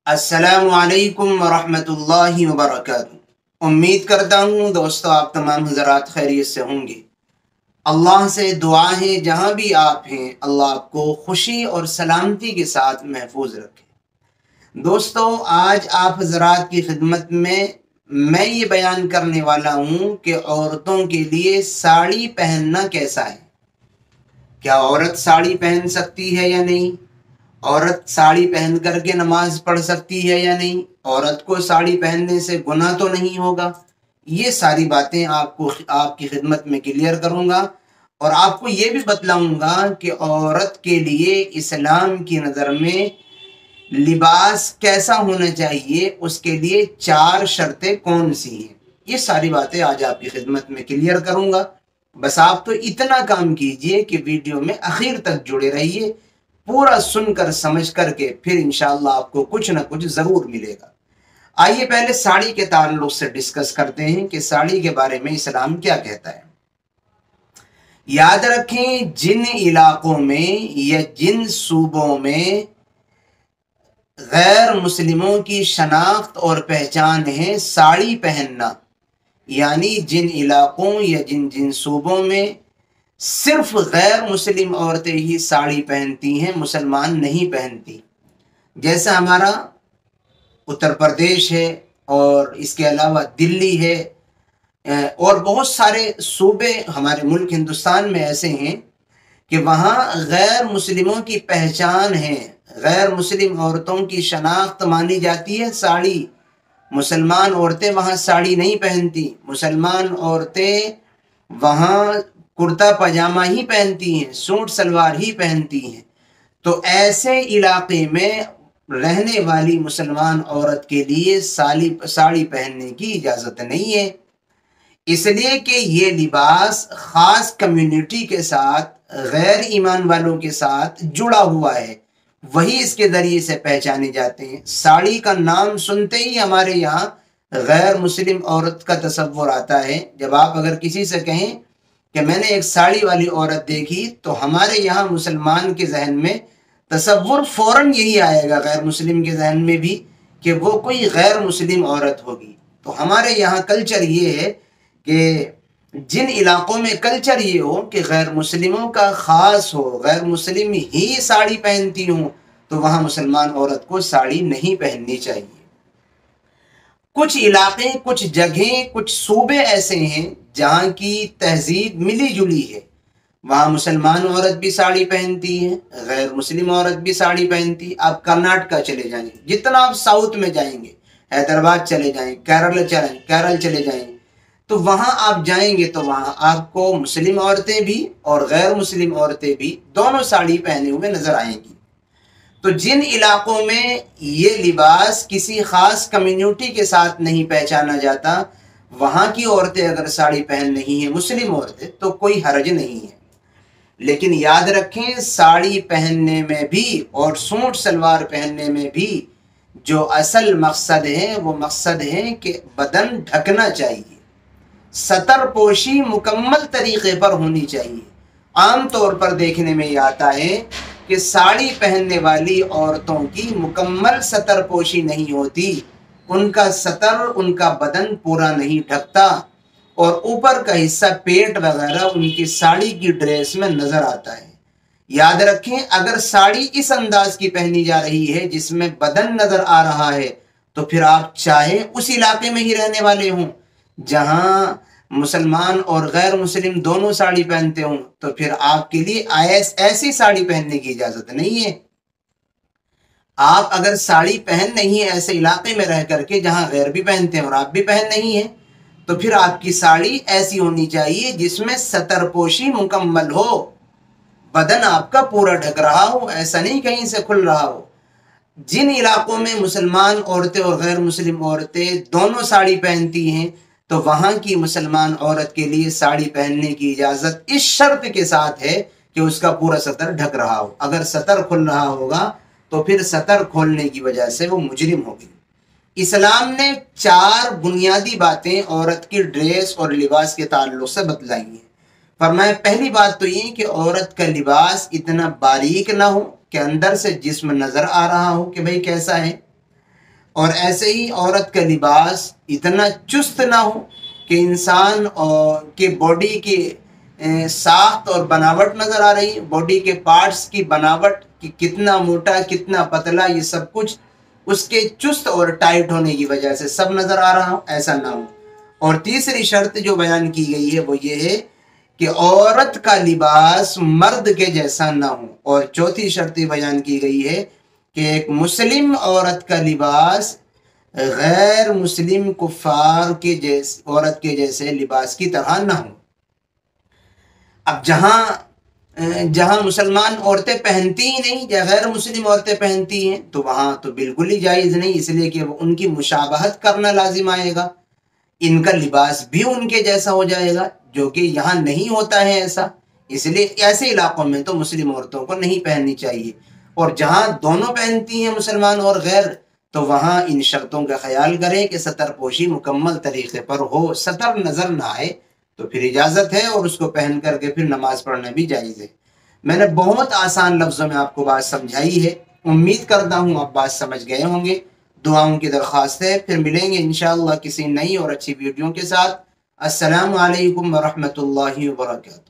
अस्सलामु अलैकुम वरहमतुल्लाहि वबरकातुहू। उम्मीद करता हूँ दोस्तों आप तमाम हज़रात खैरियत से होंगे। अल्लाह से दुआ है जहाँ भी आप हैं अल्लाह आपको खुशी और सलामती के साथ महफूज रखे। दोस्तों आज आप हज़रात की खिदमत में मैं ये बयान करने वाला हूँ कि औरतों के लिए साड़ी पहनना कैसा है। क्या औरत साड़ी पहन सकती है या नहीं? औरत साड़ी पहन करके नमाज पढ़ सकती है या नहीं? औरत को साड़ी पहनने से गुनाह तो नहीं होगा? ये सारी बातें आपको आपकी खिदमत में क्लियर करूंगा और आपको ये भी बतलाऊंगा कि औरत के लिए इस्लाम की नज़र में लिबास कैसा होना चाहिए, उसके लिए 4 शर्तें कौन सी हैं। ये सारी बातें आज आपकी खिदमत में क्लियर करूंगा। बस आप तो इतना काम कीजिए कि वीडियो में आखिर तक जुड़े रहिए, पूरा सुनकर समझ करके फिर इंशाअल्लाह आपको कुछ ना कुछ ज़रूर मिलेगा। आइए पहले साड़ी के ताल्लुक से डिस्कस करते हैं कि साड़ी के बारे में इस्लाम क्या कहता है। याद रखें, जिन इलाकों में या जिन सूबों में गैर मुस्लिमों की शनाख्त और पहचान है साड़ी पहनना, यानी जिन इलाकों या जिन जिन सूबों में सिर्फ गैर मुस्लिम औरतें ही साड़ी पहनती हैं, मुसलमान नहीं पहनती, जैसा हमारा उत्तर प्रदेश है और इसके अलावा दिल्ली है और बहुत सारे सूबे हमारे मुल्क हिंदुस्तान में ऐसे हैं कि वहाँ गैर मुस्लिमों की पहचान है, गैर मुस्लिम औरतों की शनाख्त मानी जाती है साड़ी। मुसलमान औरतें वहाँ साड़ी नहीं पहनती, मुसलमान औरतें वहाँ कुर्ता पजामा ही पहनती हैं, सूट सलवार ही पहनती हैं। तो ऐसे इलाके में रहने वाली मुसलमान औरत के लिए साड़ी पहनने की इजाज़त नहीं है, इसलिए कि ये लिबास ख़ास कम्युनिटी के साथ, गैर ईमान वालों के साथ जुड़ा हुआ है, वही इसके ज़रिए से पहचाने जाते हैं। साड़ी का नाम सुनते ही हमारे यहाँ गैर मुस्लिम औरत का तसव्वुर आता है। जब आप अगर किसी से कहें कि मैंने एक साड़ी वाली औरत देखी, तो हमारे यहाँ मुसलमान के जहन में तसव्वुर फ़ौरन यही आएगा, गैर मुस्लिम के जहन में भी, कि वो कोई गैर मुस्लिम औरत होगी। तो हमारे यहाँ कल्चर ये है कि जिन इलाकों में कल्चर ये हो कि गैर मुस्लिमों का ख़ास हो, गैर मुस्लिम ही साड़ी पहनती हूँ, तो वहाँ मुसलमान औरत को साड़ी नहीं पहननी चाहिए। कुछ इलाके, कुछ जगहें, कुछ सूबे ऐसे हैं जहाँ की तहजीब मिली जुली है, वहाँ मुसलमान औरत भी साड़ी पहनती है, गैर मुस्लिम औरत भी साड़ी पहनती है। आप कर्नाटका चले जाएं, जितना आप साउथ में जाएंगे, हैदराबाद चले जाएं, केरल चले जाएं, तो वहाँ आप जाएंगे तो वहाँ आपको मुस्लिम औरतें भी और गैर मुस्लिम औरतें भी दोनों साड़ी पहने हुए नजर आएंगी। तो जिन इलाकों में ये लिबास किसी खास कम्युनिटी के साथ नहीं पहचाना जाता, वहाँ की औरतें अगर साड़ी पहन रही हैं, मुस्लिम औरतें, तो कोई हर्ज नहीं है। लेकिन याद रखें, साड़ी पहनने में भी और सूट सलवार पहनने में भी जो असल मकसद है वो मकसद है कि बदन ढकना चाहिए, सतर पोशी मुकम्मल तरीके पर होनी चाहिए। आम तौर पर देखने में ये आता है कि साड़ी पहनने वाली औरतों की मुकम्मल सतर पोशी नहीं होती, उनका सतर, उनका बदन पूरा नहीं ढकता और ऊपर का हिस्सा पेट वगैरह उनकी साड़ी की ड्रेस में नजर आता है। याद रखें, अगर साड़ी इस अंदाज की पहनी जा रही है जिसमें बदन नजर आ रहा है, तो फिर आप चाहे उस इलाके में ही रहने वाले हों जहां मुसलमान और गैर मुस्लिम दोनों साड़ी पहनते हों, तो फिर आपके लिए ऐसी साड़ी पहनने की इजाजत नहीं है। आप अगर साड़ी पहन नहीं है ऐसे इलाके में रह करके जहां गैर भी पहनते हैं और आप भी पहन नहीं है, तो फिर आपकी साड़ी ऐसी होनी चाहिए जिसमें सतरपोशी मुकम्मल हो, बदन आपका पूरा ढक रहा हो, ऐसा नहीं कहीं से खुल रहा हो। जिन इलाकों में मुसलमान औरतें और गैर मुस्लिम औरतें दोनों साड़ी पहनती हैं, तो वहाँ की मुसलमान औरत के लिए साड़ी पहनने की इजाज़त इस शर्त के साथ है कि उसका पूरा सतर ढक रहा हो। अगर सतर खुल रहा होगा तो फिर सतर खोलने की वजह से वो मुजरिम होगी। इस्लाम ने 4 बुनियादी बातें औरत की ड्रेस और लिबास के ताल्लुक से बतलाई हैं। फरमाया, पहली बात तो ये कि औरत का लिबास इतना बारीक ना हो कि अंदर से जिस्म नज़र आ रहा हो कि भाई कैसा है। اور ایسے ہی عورت کا لباس اتنا چست نہ ہو کہ انسان کے باڈی کی ساخت اور بناوٹ نظر آ رہی ہے، باڈی کے پارٹس کی بناوٹ کہ کتنا موٹا کتنا پتلا، یہ سب کچھ اس کے چست اور ٹائٹ ہونے کی وجہ سے سب نظر آ رہا ہو، ایسا نہ ہو۔ اور تیسری شرط جو بیان کی گئی ہے وہ یہ ہے کہ عورت کا لباس مرد کے جیسا نہ ہو، اور چوتھی شرط بیان کی گئی ہے کہ ایک مسلم عورت کا لباس غیر مسلم کفار کے عورت کے جیسے لباس کی طرح نہ ہو۔ اب جہاں مسلمان عورتیں پہنتی ہی نہیں یا غیر مسلم عورتیں پہنتی ہیں تو وہاں تو بالکل ہی جائز نہیں، اس لیے کہ ان کی مشابہت کرنا لازم آئے گا، ان کا لباس بھی ان کے جیسا ہو جائے گا، جو کہ یہاں نہیں ہوتا ہے ایسا۔ اس لیے ایسے علاقوں میں تو مسلم عورتوں کو نہیں پہننی چاہیے، اور جہاں دونوں پہنتی ہیں مسلمان اور غیر تو وہاں ان شرطوں کا خیال کریں کہ سطر پوشی مکمل طریقے پر ہو، سطر نظر نہ آئے تو پھر اجازت ہے، اور اس کو پہن کر کے پھر نماز پڑھنا بھی جائز ہے۔ میں نے بہت آسان لفظوں میں آپ کو بات سمجھائی ہے، امید کرتا ہوں آپ بات سمجھ گئے ہوں گے۔ دعاؤں کی درخواست ہے، پھر ملیں گے انشاءاللہ کسی نئی اور اچھی ویڈیو کے ساتھ۔ السلام علیکم ورحمۃ اللہ وبرکاتہ۔